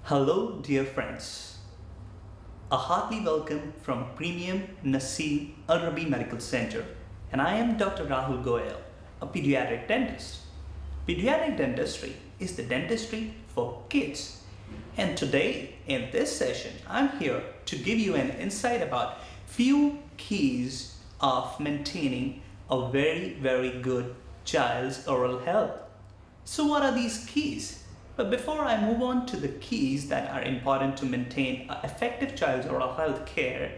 Hello, dear friends. A hearty welcome from Premium Naseem Al Rabi Medical Center, and I am Dr. Rahul Goyal, a pediatric dentist. Pediatric dentistry is the dentistry for kids, and today in this session, I'm here to give you an insight about few keys of maintaining a very good child's oral health. So, what are these keys? But before I move on to the keys that are important to maintain effective child's oral health care,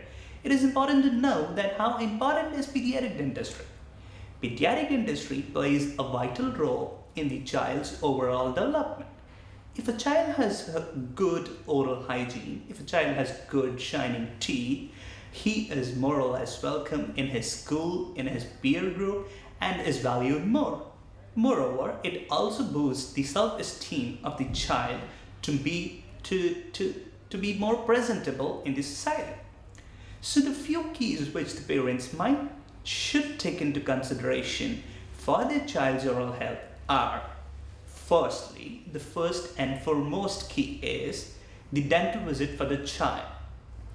it is important to know that how important is pediatric dentistry. Pediatric dentistry plays a vital role in the child's overall development. If a child has good oral hygiene, if a child has good shining teeth, he is more or less welcome in his school, in his peer group, and is valued more. Moreover, it also boosts the self-esteem of the child to be more presentable in the society. So the few keys which the parents should take into consideration for their child's oral health are: firstly, the first and foremost key is the dental visit for the child.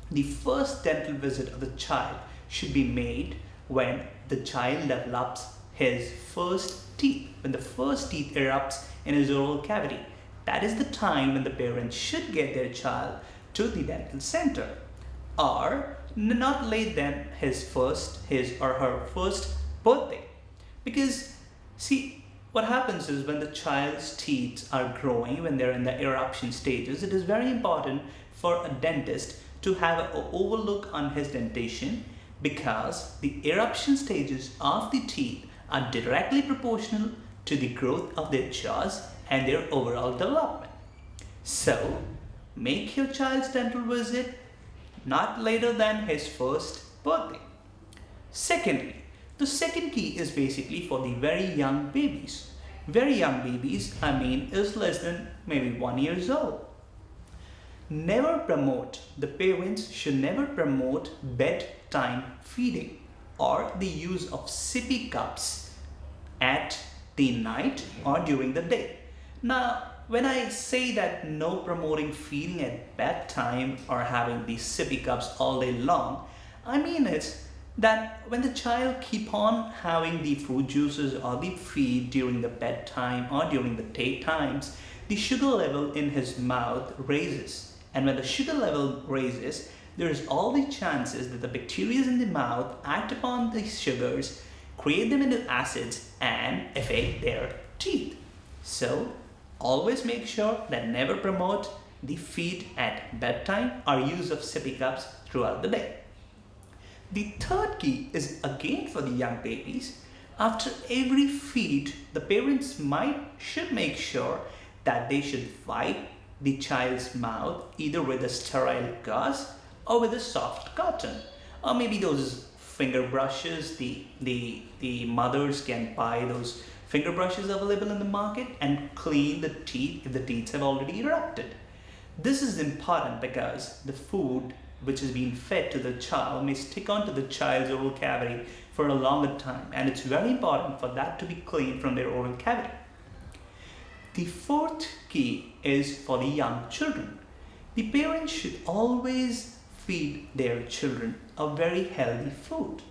The first dental visit of the child should be made when the child develops his first teeth, when the first teeth erupts in his oral cavity. That is the time when the parents should get their child to the dental center, or not late than his or her first birthday. Because see, what happens is when the child's teeth are growing, when they're in the eruption stages, it is very important for a dentist to have an overlook on his dentition, because the eruption stages of the teeth are directly proportional to the growth of their jaws and their overall development. So, make your child's dental visit not later than his first birthday. Secondly, the second key is basically for the very young babies. Very young babies, is less than maybe 1 year old. The parents should never promote bedtime feeding or the use of sippy cups at the night or during the day. Now, when I say that no promoting feeding at bedtime or having these sippy cups all day long, I mean it that when the child keep on having the fruit juices or the feed during the bedtime or during the daytimes, the sugar level in his mouth raises. And when the sugar level raises, there is all the chances that the bacteria in the mouth act upon these sugars, create them into acids, and affect their teeth. So, always make sure that never promote the feed at bedtime or use of sippy cups throughout the day. The third key is again for the young babies. After every feed, the parents should make sure that they should wipe the child's mouth either with a sterile gauze or with a soft cotton, or maybe those finger brushes. The mothers can buy those finger brushes available in the market and clean the teeth if the teeth have already erupted. This is important because the food which is being fed to the child may stick onto the child's oral cavity for a longer time, and it's very important for that to be cleaned from their oral cavity. The fourth key is for the young children. The parents should always feed their children a very healthy food.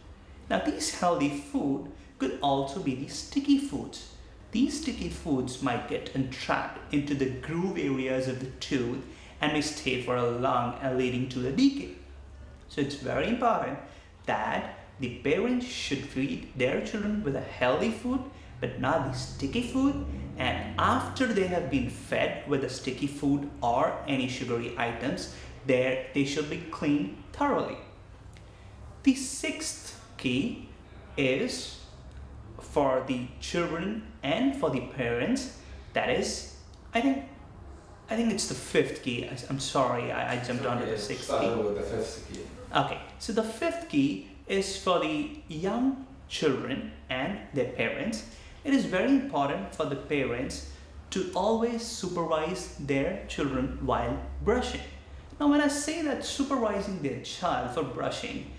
Now, these healthy food could also be the sticky foods. These sticky foods might get entrapped into the groove areas of the tooth and may stay for a long and leading to the decay. So it's very important that the parents should feed their children with a healthy food, but not the sticky food. And after they have been fed with the sticky food or any sugary items, they should be cleaned thoroughly. The sixth key is for the children and for the parents. That is, I think it's the fifth key. I'm sorry, I jumped onto the sixth key. With the fifth key. Okay, so the fifth key is for the young children and their parents. It is very important for the parents to always supervise their children while brushing. Now, when I say that supervising their child for brushing,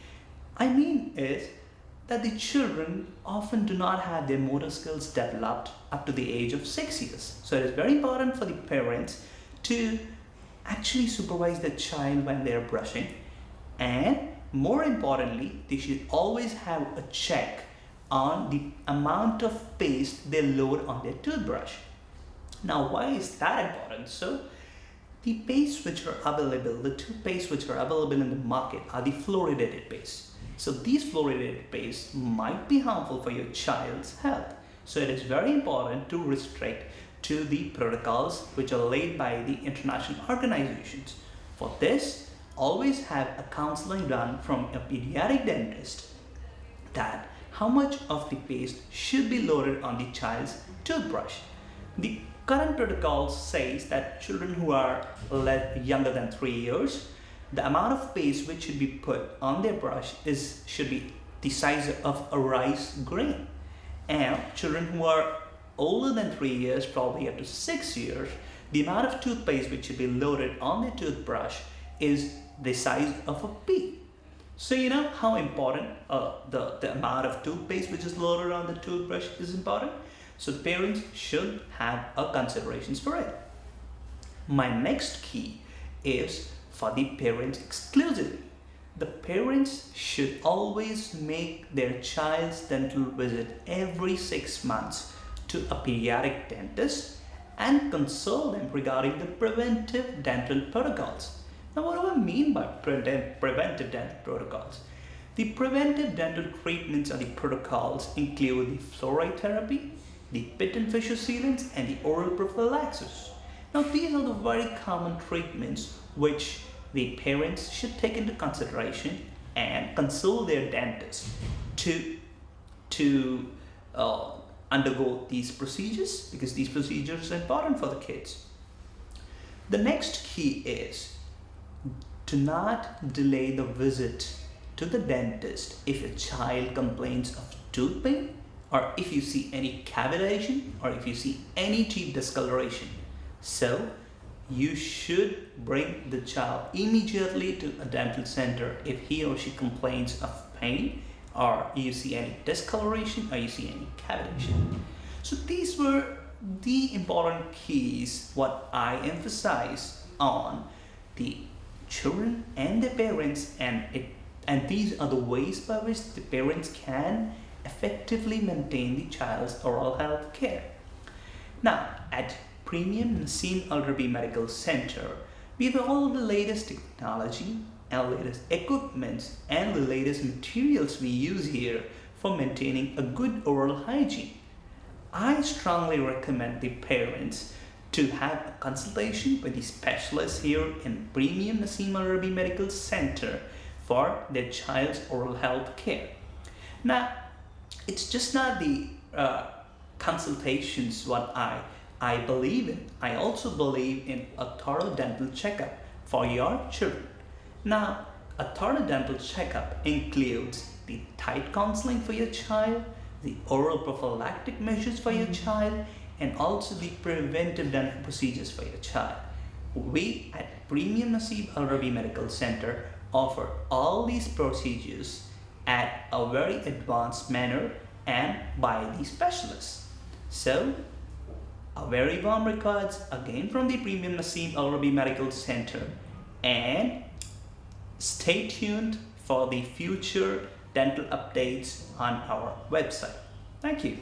I mean is that the children often do not have their motor skills developed up to the age of 6 years. So it is very important for the parents to actually supervise the child when they're brushing, and more importantly, they should always have a check on the amount of paste they load on their toothbrush. Now, why is that important? So, the pastes which are available, the toothpaste which are available in the market are the fluoridated paste. So these fluoridated pastes might be harmful for your child's health. So it is very important to restrict to the protocols which are laid by the international organizations. For this, always have a counseling done from a pediatric dentist that how much of the paste should be loaded on the child's toothbrush. The current protocol says that children who are younger than 3 years, the amount of paste which should be put on their brush should be the size of a rice grain. And children who are older than 3 years, probably up to 6 years, the amount of toothpaste which should be loaded on their toothbrush is the size of a pea. So you know how important the amount of toothpaste which is loaded on the toothbrush is important. So the parents should have a considerations for it. My next key is for the parents exclusively. The parents should always make their child's dental visit every 6 months to a pediatric dentist and consult them regarding the preventive dental protocols. Now, what do I mean by preventive dental protocols? The preventive dental treatments or the protocols include the fluoride therapy, the pit and fissure sealants, and the oral prophylaxis. Now, these are the very common treatments which the parents should take into consideration and consult their dentist to undergo these procedures, because these procedures are important for the kids. The next key is to not delay the visit to the dentist if a child complains of tooth pain, or if you see any cavitation, or if you see any teeth discoloration. So you should bring the child immediately to a dental center if he or she complains of pain, or you see any discoloration, or you see any cavitation. So these were the important keys what I emphasize on the children and their parents, and these are the ways by which the parents can effectively maintain the child's oral health care. Now, at Premium Naseem Al-Rabi Medical Center, we have all the latest technology and latest equipment and the latest materials we use here for maintaining a good oral hygiene. I strongly recommend the parents to have a consultation with the specialists here in Premium Naseem Al-Rabi Medical Center for their child's oral health care. Now, it's just not the consultations what I believe in. I also believe in a thorough dental checkup for your children. Now, a thorough dental checkup includes the tight counseling for your child, the oral prophylactic measures for your child, and also the preventive dental procedures for your child. We at Premium Naseem Al-Rabi Medical Center offer all these procedures at a very advanced manner and by the specialists. So, a very warm regards again from the Premium Naseem Al-Rabi Medical Center, and stay tuned for the future dental updates on our website. Thank you.